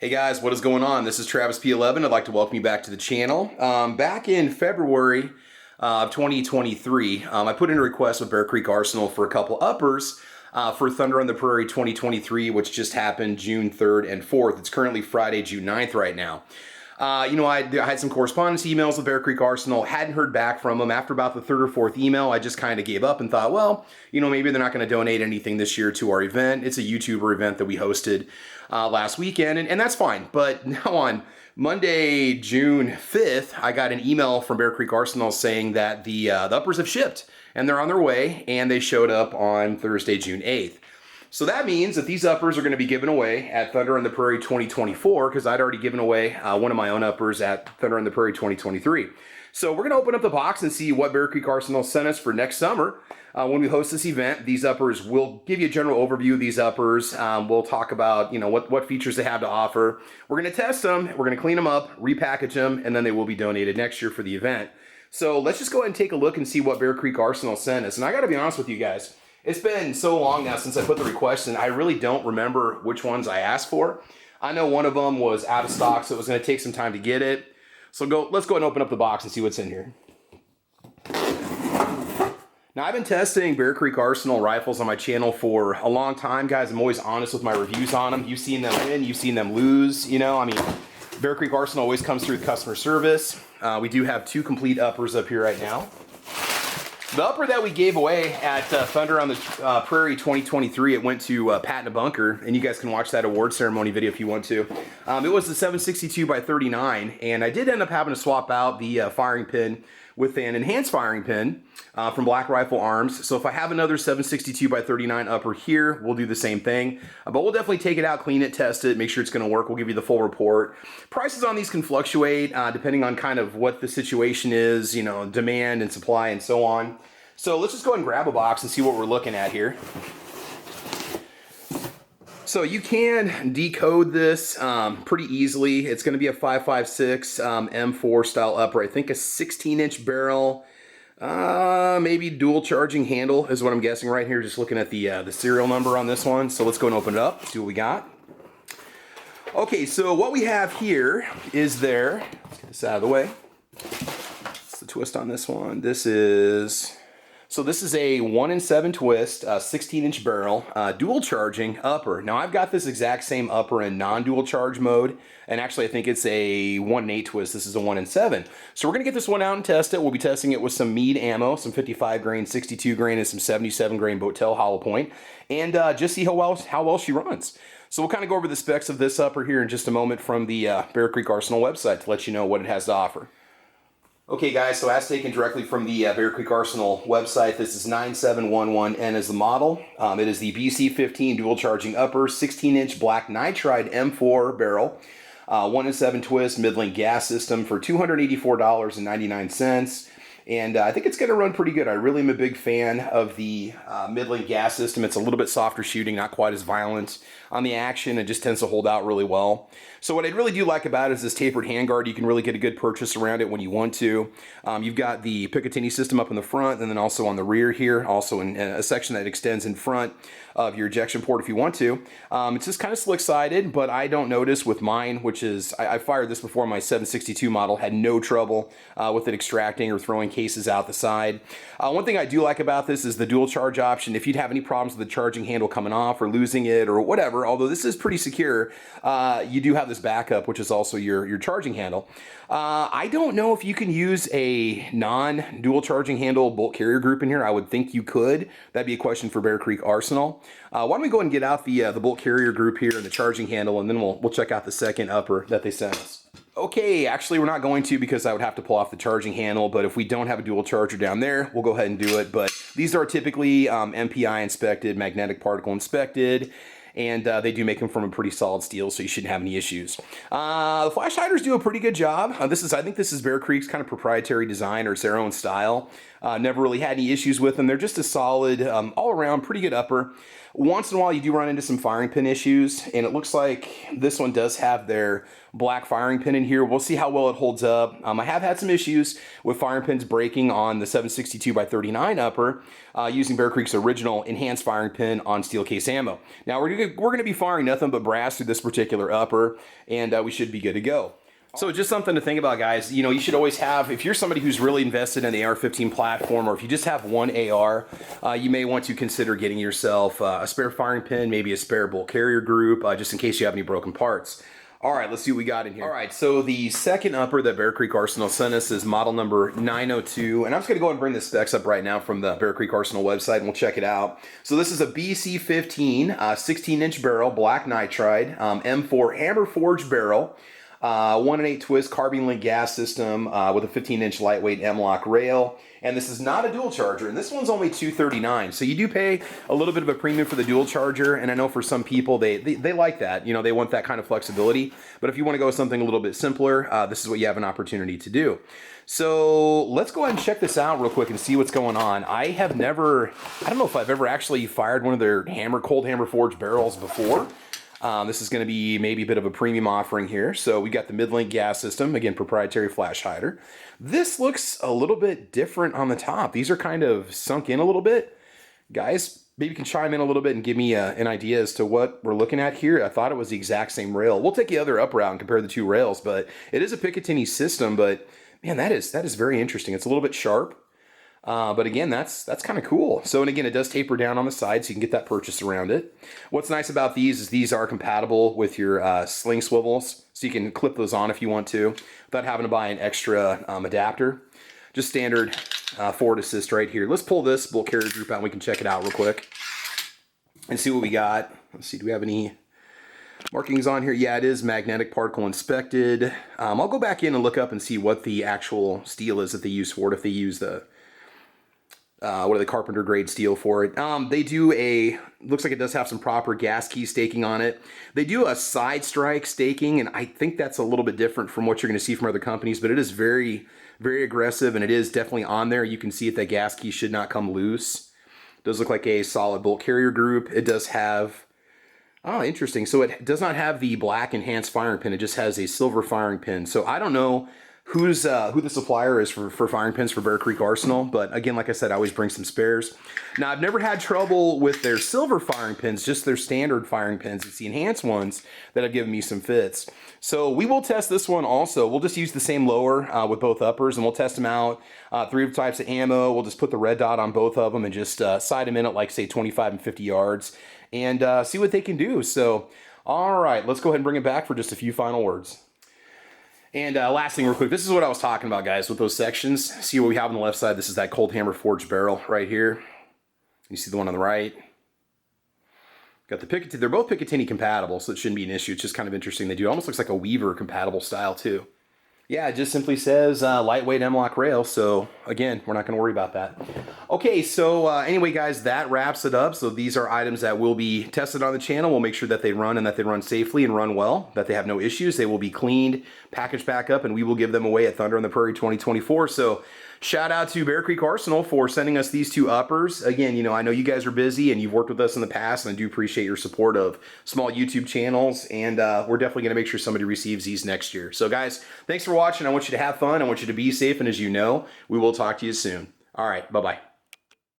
Hey guys, what is going on? This is Travis P11. I'd like to welcome you back to the channel. Back in February of 2023, I put in a request with Bear Creek Arsenal for a couple uppers for Thunder on the Prairie 2023, which just happened June 3rd and 4th. It's currently Friday, June 9th right now. I had some correspondence emails with Bear Creek Arsenal, hadn't heard back from them. After about the third or fourth email, I just kind of gave up and thought, well, maybe they're not going to donate anything this year to our event. It's a YouTuber event that we hosted last weekend, and that's fine. But now on Monday, June 5th, I got an email from Bear Creek Arsenal saying that the uppers have shipped, and they're on their way, and they showed up on Thursday, June 8th. So that means that these uppers are going to be given away at Thunder on the Prairie 2024 because I'd already given away one of my own uppers at Thunder on the Prairie 2023. So we're going to open up the box and see what Bear Creek Arsenal sent us for next summer. When we host this event, these uppers, we'll give you a general overview of these uppers. We'll talk about, what features they have to offer. We're going to test them. We're going to clean them up, repackage them, and then they will be donated next year for the event. So let's just go ahead and take a look and see what Bear Creek Arsenal sent us. And I got to be honest with you guys. It's been so long now since I put the request in, I really don't remember which ones I asked for. I know one of them was out of stock, so it was going to take some time to get it. So let's go ahead and open up the box and see what's in here. Now, I've been testing Bear Creek Arsenal rifles on my channel for a long time, guys. I'm always honest with my reviews on them. You've seen them win, you've seen them lose. Bear Creek Arsenal always comes through with customer service. We do have two complete uppers up here right now. The upper that we gave away at Thunder on the Prairie 2023, it went to Pat in a Bunker, and you guys can watch that award ceremony video if you want to. It was the 762 by 39, and I did end up having to swap out the firing pin with an enhanced firing pin from Black Rifle Arms. So if I have another 762 by 39 upper here, we'll do the same thing. But we'll definitely take it out, clean it, test it, make sure it's going to work. We'll give you the full report. Prices on these can fluctuate depending on kind of what the situation is, demand and supply and so on. So let's just go ahead and grab a box and see what we're looking at here. So you can decode this pretty easily. It's going to be a 5.56 M4 style upper. I think a 16-inch barrel, maybe dual charging handle is what I'm guessing right here. Just looking at the serial number on this one. So let's go and open it up, see what we got. Okay, so what we have here is let's get this out of the way. What's the twist on this one? This is a 1-in-7 twist, 16-inch barrel, dual charging upper. Now I've got this exact same upper in non-dual charge mode, and actually I think it's a 1-in-8 twist. This is a 1-in-7. So we're gonna get this one out and test it. We'll be testing it with some Meade ammo, some 55 grain, 62 grain, and some 77 grain Botel hollow point, and just see how well she runs. So we'll kind of go over the specs of this upper here in just a moment from the Bear Creek Arsenal website to let you know what it has to offer. Okay guys, so as taken directly from the Bear Creek Arsenal website, this is 9711N as the model. It is the BC15 dual charging upper, 16-inch black nitride M4 barrel, 1-in-7 twist, mid-length gas system for $284.99. And I think it's going to run pretty good. I really am a big fan of the mid-length gas system. It's a little bit softer shooting, not quite as violent on the action. It just tends to hold out really well. So what I really do like about it is this tapered handguard. You can really get a good purchase around it when you want to. You've got the Picatinny system up in the front and then also on the rear here, also in a section that extends in front of your ejection port if you want to. It's just kind of slick-sided, but I don't notice with mine, which is, I fired this before my 762 model, had no trouble with it extracting or throwing cases out the side. One thing I do like about this is the dual charge option. If you'd have any problems with the charging handle coming off or losing it or whatever, although this is pretty secure, you do have this backup, which is also your charging handle. I don't know if you can use a non-dual charging handle bolt carrier group in here. I would think you could. That'd be a question for Bear Creek Arsenal. Why don't we go ahead and get out the bolt carrier group here and the charging handle, and then we'll check out the second upper that they sent us. Okay, actually we're not going to because I would have to pull off the charging handle, but if we don't have a dual charger down there, we'll go ahead and do it. But these are typically MPI inspected, magnetic particle inspected, and they do make them from a pretty solid steel, so you shouldn't have any issues. The flash hiders do a pretty good job. I think this is Bear Creek's kind of proprietary design, or it's their own style. Never really had any issues with them. They're just a solid, all around, pretty good upper. Once in a while you do run into some firing pin issues, and it looks like this one does have their black firing pin in here. We'll see how well it holds up. I have had some issues with firing pins breaking on the 7.62x39 upper using Bear Creek's original enhanced firing pin on steel case ammo. Now we're gonna be firing nothing but brass through this particular upper, and we should be good to go. So just something to think about, guys. You know, you should always have, if you're somebody who's really invested in the AR-15 platform, or if you just have one AR, you may want to consider getting yourself a spare firing pin, maybe a spare bolt carrier group, just in case you have any broken parts. All right, let's see what we got in here. All right, so the second upper that Bear Creek Arsenal sent us is model number 902, and I'm just gonna go ahead and bring the specs up right now from the Bear Creek Arsenal website, and we'll check it out. So this is a BC-15, 16-inch barrel, black nitride, M4 hammer forged barrel, 1-8 twist carbine link gas system with a 15-inch lightweight M-lock rail. And this is not a dual charger, and this one's only $239. So you do pay a little bit of a premium for the dual charger, and I know for some people they like that. You know, they want that kind of flexibility. But if you want to go with something a little bit simpler, this is what you have an opportunity to do. So let's go ahead and check this out real quick and see what's going on. I don't know if I've ever actually fired one of their cold hammer forged barrels before. This is going to be maybe a bit of a premium offering here. So we got the mid-link gas system, again, proprietary flash hider. This looks a little bit different on the top. These are kind of sunk in a little bit. Guys, maybe you can chime in a little bit and give me an idea as to what we're looking at here. I thought it was the exact same rail. We'll take the other up route and compare the two rails, but it is a Picatinny system, but man, that is very interesting. It's a little bit sharp. But again, that's kind of cool. So, and again, it does taper down on the side, so you can get that purchase around it. What's nice about these is these are compatible with your sling swivels, so you can clip those on if you want to, without having to buy an extra adapter. Just standard forward assist right here. Let's pull this bolt carrier group out and we can check it out real quick and see what we got. Let's see, do we have any markings on here? Yeah, it is magnetic particle inspected. I'll go back in and look up and see what the actual steel is that they use for it, if they use the what are the carpenter grade steel for it. They do looks like it does have some proper gas key staking on it. They do a side strike staking, and I think that's a little bit different from what you're going to see from other companies, but it is very, very aggressive, and it is definitely on there. You can see that the gas key should not come loose. It does look like a solid bolt carrier group. It does have, oh, interesting. So it does not have the black enhanced firing pin. It just has a silver firing pin. So I don't know who the supplier is for firing pins for Bear Creek Arsenal, but again, like I said, I always bring some spares. Now, I've never had trouble with their silver firing pins, just their standard firing pins. It's the enhanced ones that have given me some fits. So we will test this one also. We'll just use the same lower with both uppers, and we'll test them out. 3 types of ammo. We'll just put the red dot on both of them and just sight them in at, like, say, 25 and 50 yards and see what they can do. So, all right, let's go ahead and bring it back for just a few final words. And last thing real quick, this is what I was talking about, guys, with those sections. See what we have on the left side? This is that cold hammer forged barrel right here. You see the one on the right? Got the Picatinny. They're both Picatinny compatible, so it shouldn't be an issue. It's just kind of interesting. They do. It almost looks like a Weaver compatible style too. Yeah, it just simply says lightweight M-lock rail, so again, we're not going to worry about that. Okay, so anyway, guys, that wraps it up. So these are items that will be tested on the channel. We'll make sure that they run and that they run safely and run well, that they have no issues. They will be cleaned, packaged back up, and we will give them away at Thunder on the Prairie 2024. So shout out to Bear Creek Arsenal for sending us these two uppers. Again, you know, I know you guys are busy and you've worked with us in the past, and I do appreciate your support of small YouTube channels, and we're definitely going to make sure somebody receives these next year. So guys, thanks for watching. I want you to have fun. I want you to be safe, and as you know, we will talk to you soon. All right, bye-bye.